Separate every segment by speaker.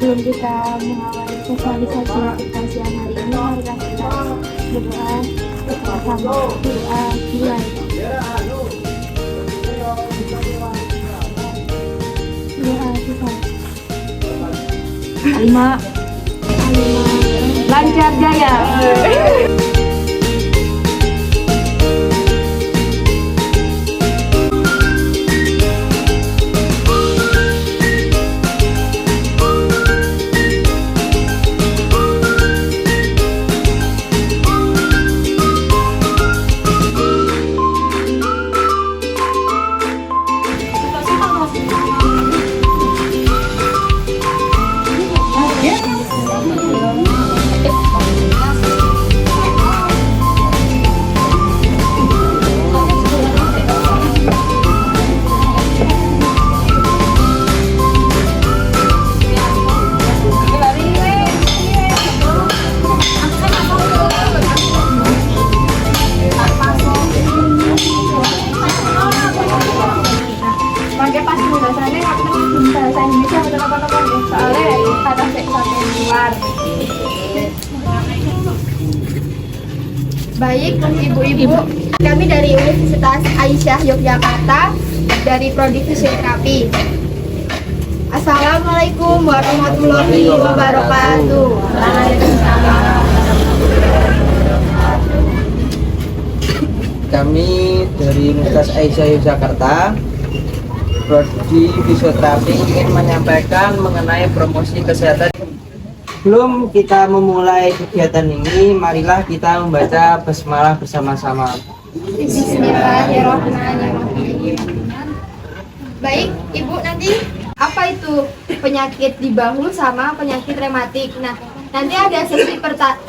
Speaker 1: Sebelum kita mengawali sosialisasi kita siang hari ini, marilah kita berdoa bersama. Doa mulai. Doa kita. Alima. Lancar jaya.
Speaker 2: Baik, ibu-ibu, kami dari Universitas Aisyah Yogyakarta dari Prodi Fisioterapi. Assalamualaikum warahmatullahi wabarakatuh.
Speaker 3: Kami dari Universitas Aisyah Yogyakarta, Prodi Fisioterapi ingin menyampaikan mengenai promosi kesehatan. Sebelum kita memulai kegiatan ini, marilah kita membaca basmalah bersama-sama.
Speaker 2: Bismillahirrahmanirrahim. Baik, ibu, nanti apa itu penyakit di bahu sama penyakit rematik? Nah, nanti ada sesi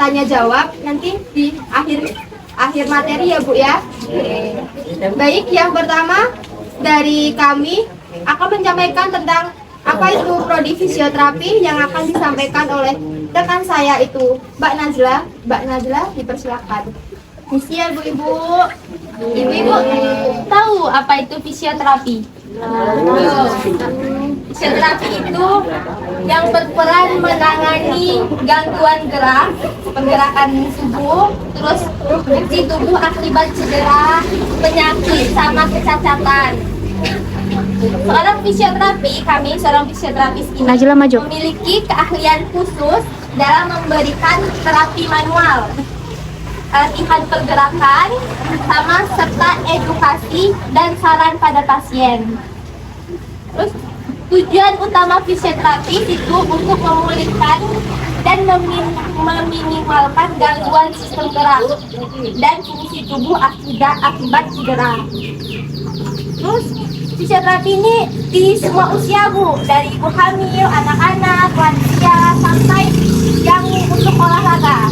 Speaker 2: tanya jawab nanti di akhir materi ya, Bu ya. Baik, yang pertama dari kami akan menyampaikan tentang apa itu prodi fisioterapi yang akan disampaikan oleh rekan saya itu Mbak Najla. Mbak Najla, dipersilakan. Misi ya, Bu-ibu. Ibu-ibu tahu apa itu fisioterapi? Fisioterapi itu yang berperan menangani gangguan gerak, pergerakan tubuh, terus fungsi tubuh akibat cedera, penyakit, sama kecacatan. Seorang fisioterapi, kami seorang fisioterapis ini memiliki keahlian khusus dalam memberikan terapi manual, latihan pergerakan, sama serta edukasi dan saran pada pasien. Terus tujuan utama fisioterapi itu untuk memulihkan dan meminimalkan gangguan sistem gerak dan fungsi tubuh akibat cedera. Terus fisioterapi ini di semua usia, Bu, dari ibu hamil, anak-anak, lansia, sampai yang untuk olahraga.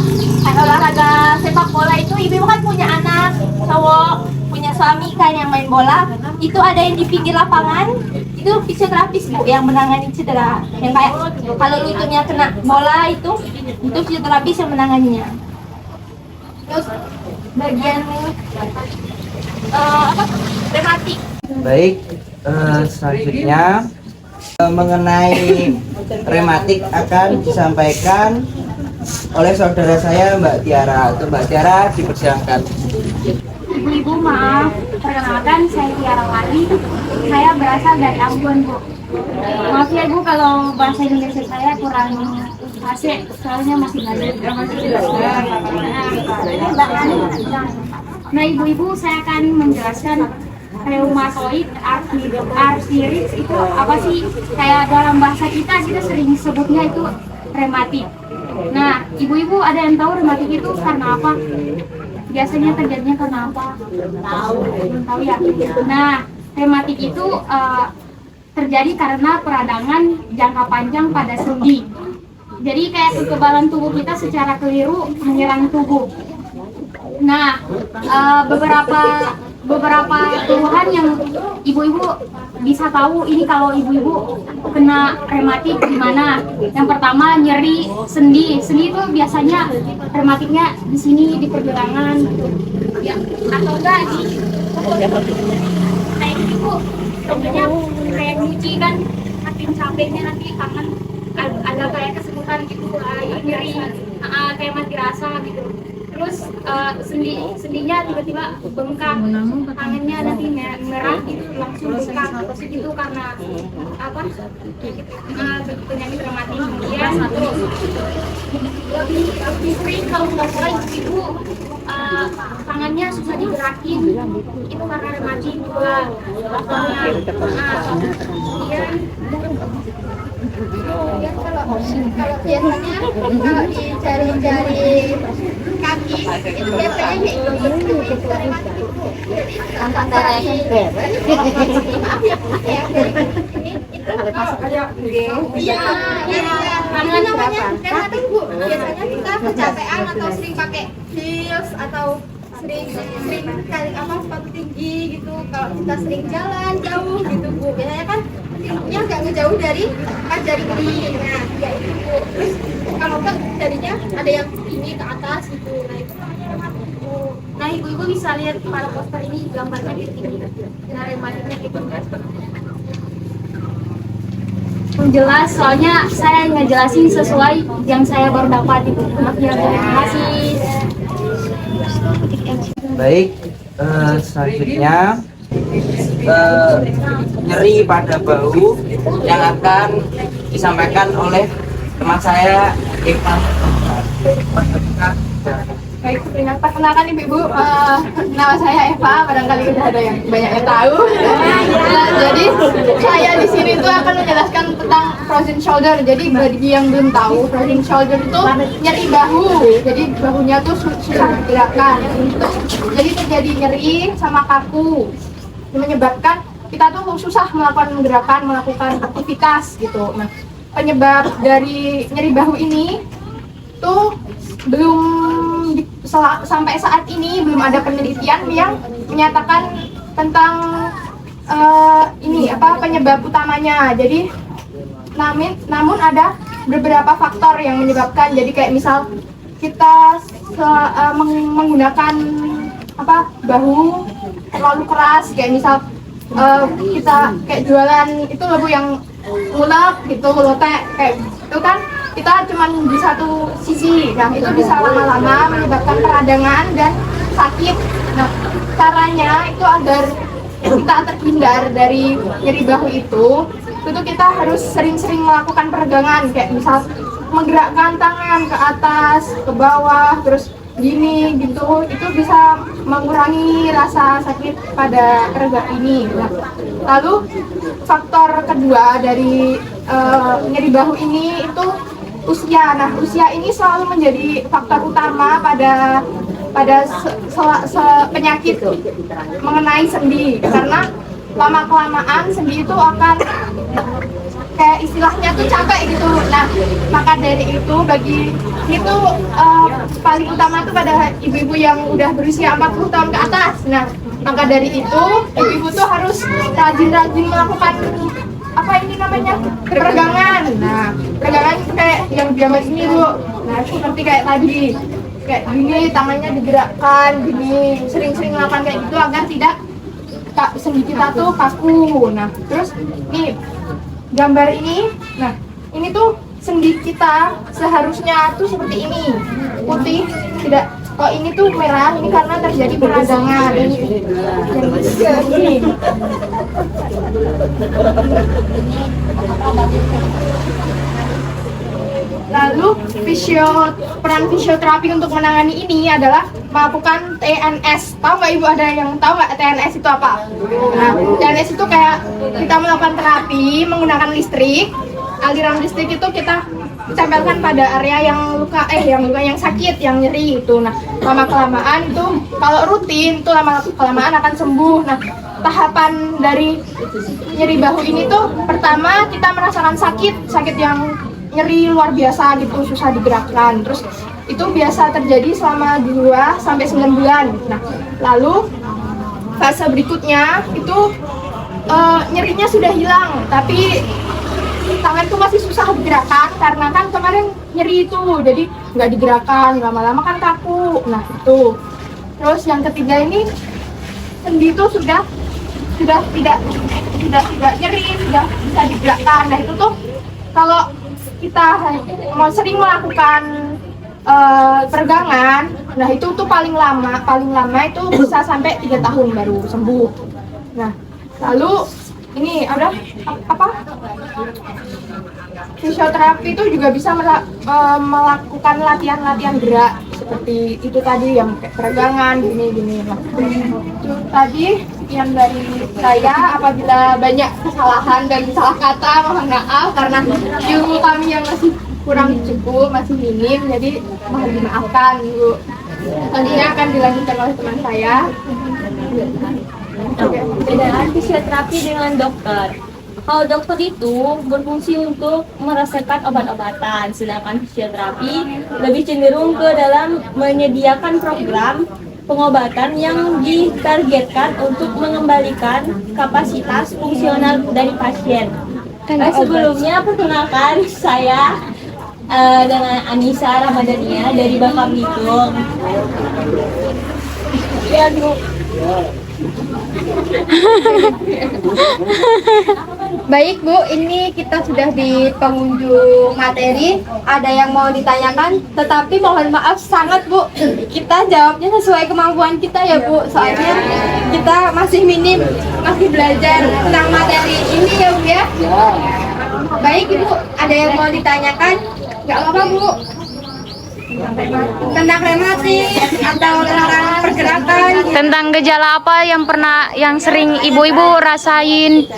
Speaker 2: Olahraga sepak bola itu ibu kan punya anak cowok, punya suami kan yang main bola, itu ada yang di pinggir lapangan, itu fisioterapis, Bu, yang menangani cedera. Yang kayak kalau lututnya kena bola itu fisioterapis yang menanganinya. Terus bagian rematik.
Speaker 3: Baik, selanjutnya mengenai rematik akan disampaikan oleh saudara saya Mbak Tiara. Untuk Mbak Tiara dipersilakan.
Speaker 1: Ibu-ibu, maaf, perkenalkan saya Tiara Wali. Saya berasal dari Ambon, Bu. Maaf ya, Bu, kalau bahasa Indonesia saya kurang fasih, soalnya masih belajar. Nah, ibu-ibu, saya akan menjelaskan reumatoid arthritis itu apa sih? Kayak dalam bahasa kita sering sebutnya itu rematik. Nah, ibu-ibu ada yang tahu rematik itu karena apa? Biasanya terjadinya karena apa? Belum tahu ya. Nah, rematik itu terjadi karena peradangan jangka panjang pada sendi. Jadi kayak kekebalan tubuh kita secara keliru menyerang tubuh. Nah, beberapa keluhan yang ibu-ibu bisa tahu ini kalau ibu-ibu kena rematik gimana. Yang pertama, nyeri sendi. Sendi itu biasanya rematiknya di sini, di pergelangan ya, atau enggak di kayak gitu, Bu. Contohnya kayak nyuci kan, makin capeknya nanti kangen ada kayak kesemutan gitu, nyeri, kayak mati rasa gitu. Terus sendinya tiba-tiba bengkak, tangannya nanti merah gitu, langsung bengkak itu karena apa? Penyakit rematik. Kemudian lebih sering kalau nggak salah ibu tangannya susah digerakin, itu karena rematik juga. Kemudian
Speaker 2: kalau biasanya kalau di jari-jari kaki itu biasanya kayak gini. Angkat darah maaf ya iya namanya karena Bu biasanya kita kecapean atau sering pakai heels atau sering sepatu tinggi gitu. Kalau kita sering jalan jauh gitu Bu, biasanya kan yang nggak ngejauh dari jari ini. Nah ya itu Bu. Terus kalau enggak jarinya ada yang ini ke atas gitu. Nah itu namanya rematik Bu.
Speaker 1: Nah, ibu-ibu bisa lihat pada poster ini gambarnya di sini. Nah, rematiknya gitu. Jelas, soalnya saya ngejelasin sesuai yang saya baru dapat itu. Maaf ya, terima kasih.
Speaker 3: Baik, selanjutnya nyeri pada bahu yang akan disampaikan oleh teman saya Eva.
Speaker 2: Baik, perkenalkan Ibu-ibu, nama saya Eva, barangkali udah ada yang banyak yang tahu. Nah, jadi saya di sini tuh akan menjelaskan tentang frozen shoulder. Jadi bagi yang belum tahu, frozen shoulder itu nyeri bahu. Jadi bahunya tuh susah digerakkan. Jadi terjadi nyeri sama kaku, menyebabkan kita tuh susah melakukan aktivitas gitu. Nah, penyebab dari nyeri bahu ini tuh sampai saat ini belum ada penelitian yang menyatakan tentang penyebab utamanya. Jadi namun ada beberapa faktor yang menyebabkan. Jadi kayak misal kita menggunakan bahu terlalu keras, kayak misal kita kayak jualan itu loh Bu yang ngulek gitu, lotek kayak itu kan kita cuma di satu sisi. Nah itu bisa lama-lama menyebabkan peradangan dan sakit. Nah caranya itu agar kita terhindar dari nyeri bahu itu kita harus sering-sering melakukan peregangan, kayak misal menggerakkan tangan ke atas, ke bawah, terus gini gitu, itu bisa mengurangi rasa sakit pada regang ini. Nah, lalu faktor kedua dari nyeri bahu ini itu usia. Nah, usia ini selalu menjadi faktor utama pada penyakit mengenai sendi, karena lama-kelamaan sendi itu akan kayak istilahnya tuh capek gitu. Nah, maka dari itu itu paling utama tuh pada ibu-ibu yang udah berusia 40 tahun ke atas. Nah, maka dari itu ibu-ibu tuh harus rajin-rajin melakukan peregangan. Nah, peregangan kayak yang gambar ini Bu. Nah, seperti kayak tadi, kayak gini tangannya digerakkan, gini sering-sering melakukan kayak gitu agar tidak sendi kita tuh kaku. Nah, terus nih gambar ini, nah ini tuh sendi kita seharusnya tuh seperti ini, putih, tidak. Kalau ini tuh merah, ini karena terjadi peradangan. Ini. Lalu peran fisioterapi untuk menangani ini adalah melakukan TNS. Tahu nggak Ibu, ada yang tahu nggak TNS itu apa? Nah, TNS itu kayak kita melakukan terapi menggunakan listrik. Aliran listrik itu kita tempelkan pada area yang sakit, yang nyeri itu. Nah, lama-kelamaan itu kalau rutin itu lama-kelamaan akan sembuh. Nah, tahapan dari nyeri bahu ini tuh pertama kita merasakan sakit yang nyeri luar biasa gitu, susah digerakkan. Terus itu biasa terjadi selama 2 sampai 9 bulan. Nah, lalu fase berikutnya itu nyerinya sudah hilang, tapi tangan tuh masih susah digerakkan karena kan kemarin nyeri itu, jadi nggak digerakkan, lama-lama kan kaku. Nah itu. Terus yang ketiga ini sendi itu sudah tidak nyeri, sudah bisa digerakkan. Nah itu tuh kalau
Speaker 4: kita mau sering melakukan peregangan, nah itu tuh paling lama itu bisa sampai 3 tahun baru sembuh. Nah, lalu ini ada apa? Fisioterapi itu juga bisa melakukan latihan-latihan gerak seperti itu tadi yang kayak peregangan gini. Nah, itu tadi yang dari saya. Apabila banyak kesalahan dan salah kata, mohon maaf karena ilmu kami yang masih kurang cukup, masih minim, jadi mohon dimaafkan Bu. Selanjutnya akan dilanjutkan oleh teman saya.
Speaker 2: Perbedaan fisioterapi dengan dokter. Kalau dokter itu berfungsi untuk meresepkan obat-obatan, sedangkan fisioterapi lebih cenderung ke dalam menyediakan program pengobatan yang ditargetkan untuk mengembalikan kapasitas fungsional dari pasien. Sebelumnya perkenalkan saya dengan Anissa Ramadhania dari Bangka Belitung. Ya, Bu.
Speaker 4: Baik Bu, ini kita sudah di pengunjung materi. Ada yang mau ditanyakan, tetapi mohon maaf sangat Bu, kita jawabnya sesuai kemampuan kita ya Bu. Soalnya kita masih minim, masih belajar tentang materi ini ya Bu ya. Baik Ibu, ada yang mau ditanyakan? Nggak apa-apa Bu. Tentang rematik atau tentang pergerakan?
Speaker 5: Tentang gejala apa yang sering ibu-ibu rasain?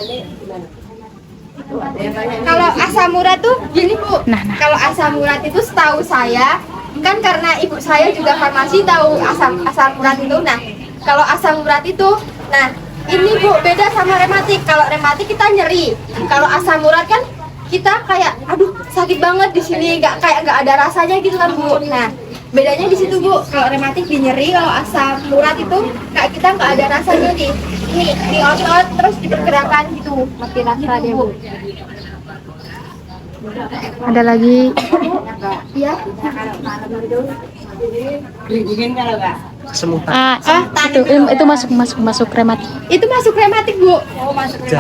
Speaker 4: Kalau asam urat tuh gini Bu, kalau asam urat itu setahu saya kan karena ibu saya juga farmasi tahu asam urat itu. Nah, kalau asam urat itu, nah ini Bu beda sama rematik. Kalau rematik kita nyeri, kalau asam urat kan kita kayak aduh sakit banget di sini, nggak ada rasanya gitu kan Bu. Nah, bedanya di situ Bu. Kalau rematik di nyeri, kalau asam urat itu kayak kita nggak ada rasanya di otot terus dipergerakan gitu, mati rasa dia Bu.
Speaker 5: Ada lagi?
Speaker 4: Iya.
Speaker 5: Itu masuk rematik.
Speaker 4: Itu masuk rematik Bu.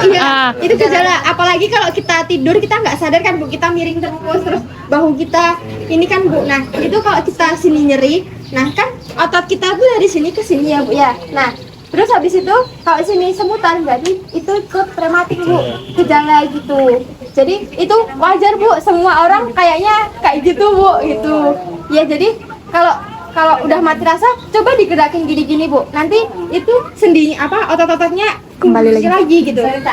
Speaker 4: Iya, itu gejala. Apalagi kalau kita tidur kita nggak sadar kan Bu, kita miring terus bahu kita ini kan Bu. Nah itu kalau kita sini nyeri, nah kan otot kita tuh dari sini ke sini ya Bu ya. Nah terus habis itu kalau sini semutan, jadi itu ikut rematik Bu, gejala gitu. Jadi itu wajar Bu, semua orang kayaknya kayak gitu Bu gitu. Ya jadi kalau udah mati rasa, coba digerakin gini-gini Bu. Nanti itu sendi otot-ototnya
Speaker 5: kembali lagi
Speaker 4: gitu. Iya,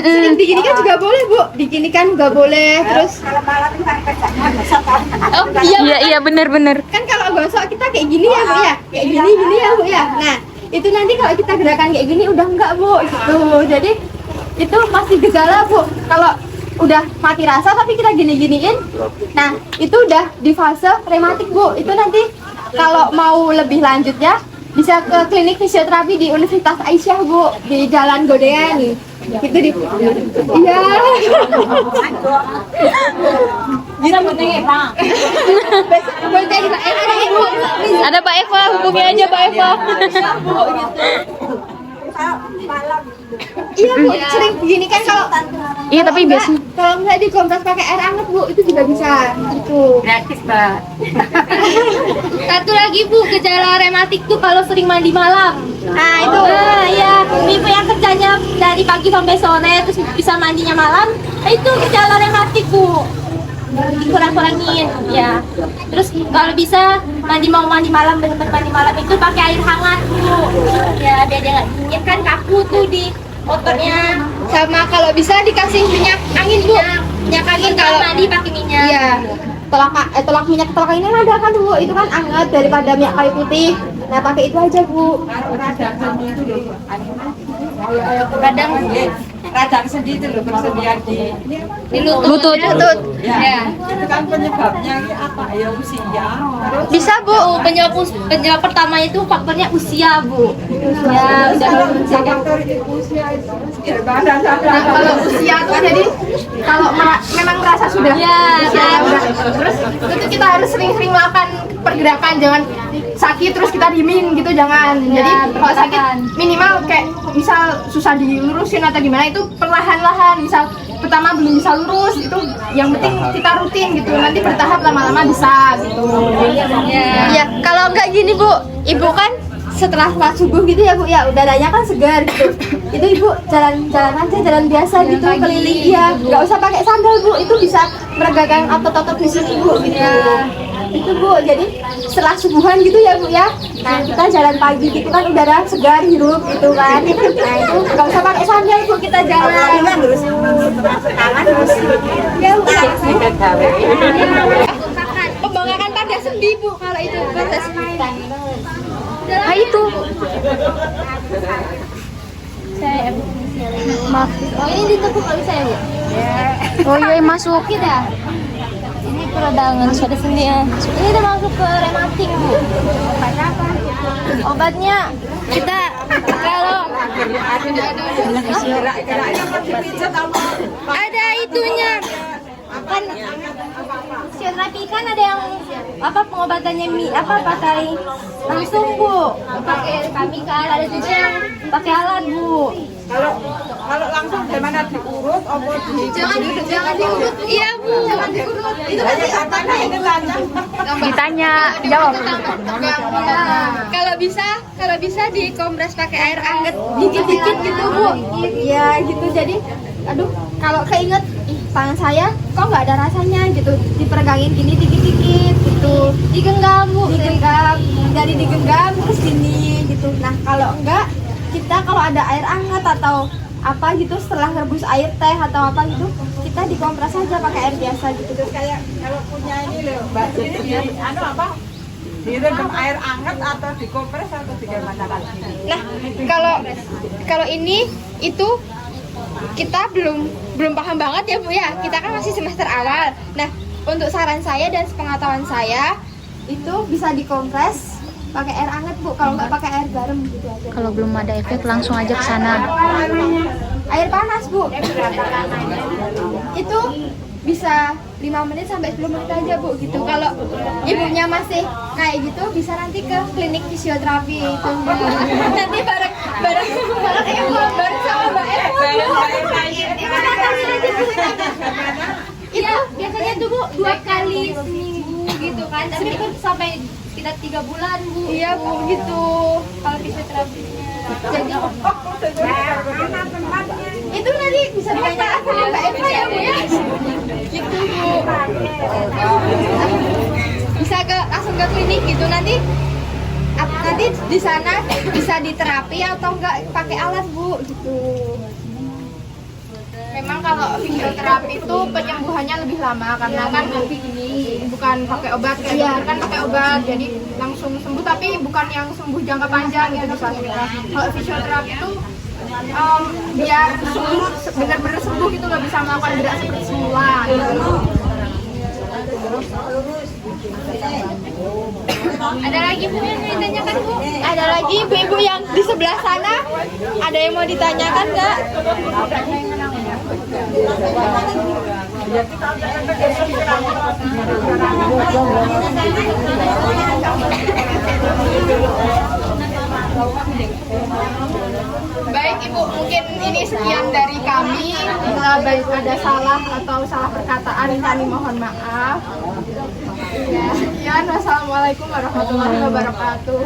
Speaker 4: sering diginikan juga boleh Bu, diginikan juga boleh. Terus
Speaker 5: iya bener.
Speaker 4: kan kalau gosok kita kayak gini ya Bu ya, kayak gini ya Bu ya. Nah itu nanti kalau kita gerakan kayak gini udah enggak Bu gitu. Jadi itu masih gejala Bu. Kalau udah mati rasa tapi kita gini-giniin, nah itu udah di fase rematik Bu. Itu nanti kalau mau lebih lanjut ya bisa ke klinik fisioterapi di Universitas Aisyah Bu, di Jalan Godean itu di iya.
Speaker 2: Bisa menengok Pak.
Speaker 5: Ada Pak Eva, hubungi aja Pak Eva.
Speaker 4: Iya Bu, sering begini kan kalau
Speaker 5: Iya tapi biasanya
Speaker 4: kalau misalnya dikompres pakai air hangat Bu, itu juga bisa gitu.
Speaker 2: Gratis Pak. Satu lagi Bu, gejala rematik tuh kalau sering mandi malam.
Speaker 4: Nah itu
Speaker 2: ya, ibu yang kerjanya dari pagi sampai sore terus bisa mandinya malam, itu gejala rematik Bu. Kurang-kurangin ya. Terus kalau bisa mandi malam, bener-bener mandi malam itu pakai air hangat Bu. Ya biar dia nggak dingin kan kaku tuh di ototnya.
Speaker 4: sama kalau bisa dikasih minyak angin Bu. Minyak angin kalau
Speaker 2: mandi pakai minyak.
Speaker 4: iya. Telak minyak telak ini ada kan Bu, itu kan hangat daripada minyak kayu putih. Nah pakai itu aja Bu.
Speaker 2: Kadang
Speaker 3: radang sendi itu loh bersedia di
Speaker 5: lutut.
Speaker 2: ya.
Speaker 3: itu kan penyebabnya apa ya usia.
Speaker 4: Bisa Bu.
Speaker 2: Penyebab pertama itu faktornya usia Bu. Ya udah
Speaker 4: Nah, kalau usia tuh jadi kalau memang merasa sudah udah. Terus itu kita harus sering-sering melakukan pergerakan, jangan sakit terus kita diemin gitu, jangan. Jadi kalau sakit minimal kayak misal susah dilurusin atau gimana itu perlahan-lahan, misal pertama belum bisa lurus itu yang penting kita rutin gitu, nanti bertahap lama-lama bisa gitu.
Speaker 2: Ya, kalau nggak gini Bu, Ibu kan setelah sholat subuh gitu ya Bu ya, udaranya kan segar gitu. Itu Ibu jalan-jalan aja, jalan biasa gitu keliling ya, nggak usah pakai sandal Bu, itu bisa meregakan otot-otot di sini Bu gitu. Itu Bu, jadi setelah subuhan gitu ya Bu ya. Nah, kita jalan pagi gitu kan udara segar, hirup gitu kan. Nah, itu nggak usah pakai sandal Bu, kita jalan terus tangan terus. Ya Bu. Pembangkangan pada sendi Bu kalau itu pada sendi.
Speaker 5: Nah itu.
Speaker 2: Saya maaf. Oh ini ditekuk nggak bisa ya Bu?
Speaker 5: Oh iya masuk.
Speaker 2: Kita. Ini peradangan sudah sendi ya. Ini udah masuk ke rematik Bu. Obatnya apa? Obatnya kita kalau ada itunya kan fisioterapi kan ada yang apa pengobatannya pakai langsung Bu, pakai kami kan ada juga yang pakai alat Bu.
Speaker 6: Kalau langsung gimana diurut apa
Speaker 2: Jangan diurut. Iya Bu. Jangan diurut. Itu nanti apanya yang ditanya?
Speaker 5: Ditanya, jawab.
Speaker 4: Kalau bisa dikompres pakai air hangat dikit-dikit gitu Bu. Iya gitu, jadi aduh kalau keinget tangan saya kok nggak ada rasanya gitu, diperegangin gini dikit-dikit gitu,
Speaker 2: Digenggam Bu.
Speaker 4: digenggam, dari digenggam terus gini gitu. Nah kalau enggak, kita kalau ada air hangat atau apa gitu setelah rebus air teh atau apa gitu, kita dikompres aja pakai air biasa gitu.
Speaker 6: kayak kalau punya ini loh Mbak, jadi anu apa? Direndam air hangat atau dikompres atau bagaimana lagi?
Speaker 4: Nah kalau ini itu kita belum paham banget ya Bu ya, kita kan masih semester awal. Nah untuk saran saya dan sepengetahuan saya itu bisa dikompres pakai air hangat Bu, kalau nggak pakai air garam gitu aja.
Speaker 5: Kalau belum ada efek langsung aja ke sana.
Speaker 4: Air panas Bu, itu bisa 5 menit sampai 10 menit aja Bu gitu. Kalau ibunya masih kayak gitu bisa nanti ke klinik fisioterapi itu Bu. Nanti bareng sama Mbak Eva
Speaker 2: Itu biasanya tuh Bu 2 kali seminggu gitu kan. Tapi itu sampai sekitar 3 bulan Bu.
Speaker 4: Iya Bu gitu.
Speaker 2: Kalau fisioterapinya.
Speaker 4: Jadi itu nanti bisa ditanyakan sama Mbak Eva ya Bu ya. Gitu Bu. Bisa langsung ke klinik gitu, nanti di sana bisa diterapi atau enggak pakai alat Bu gitu. Memang kalau fisioterapi itu penyembuhannya lebih lama karena kan bukan pakai obat kayak kan pakai obat jadi langsung sembuh, tapi bukan yang sembuh jangka panjang gitu bisa. Kalau fisioterapi itu biar benar-benar sembuh gitu, nggak bisa melakukan gerak seperti semula gitu. Ada lagi Bu yang mau ditanyakan Bu? Ada lagi ibu-ibu yang di sebelah sana, ada yang mau ditanyakan nggak? Baik Ibu, mungkin ini sekian dari kami. Bila baik ada salah atau salah perkataan kami mohon maaf. Ya, sekian. Wassalamualaikum warahmatullahi wabarakatuh.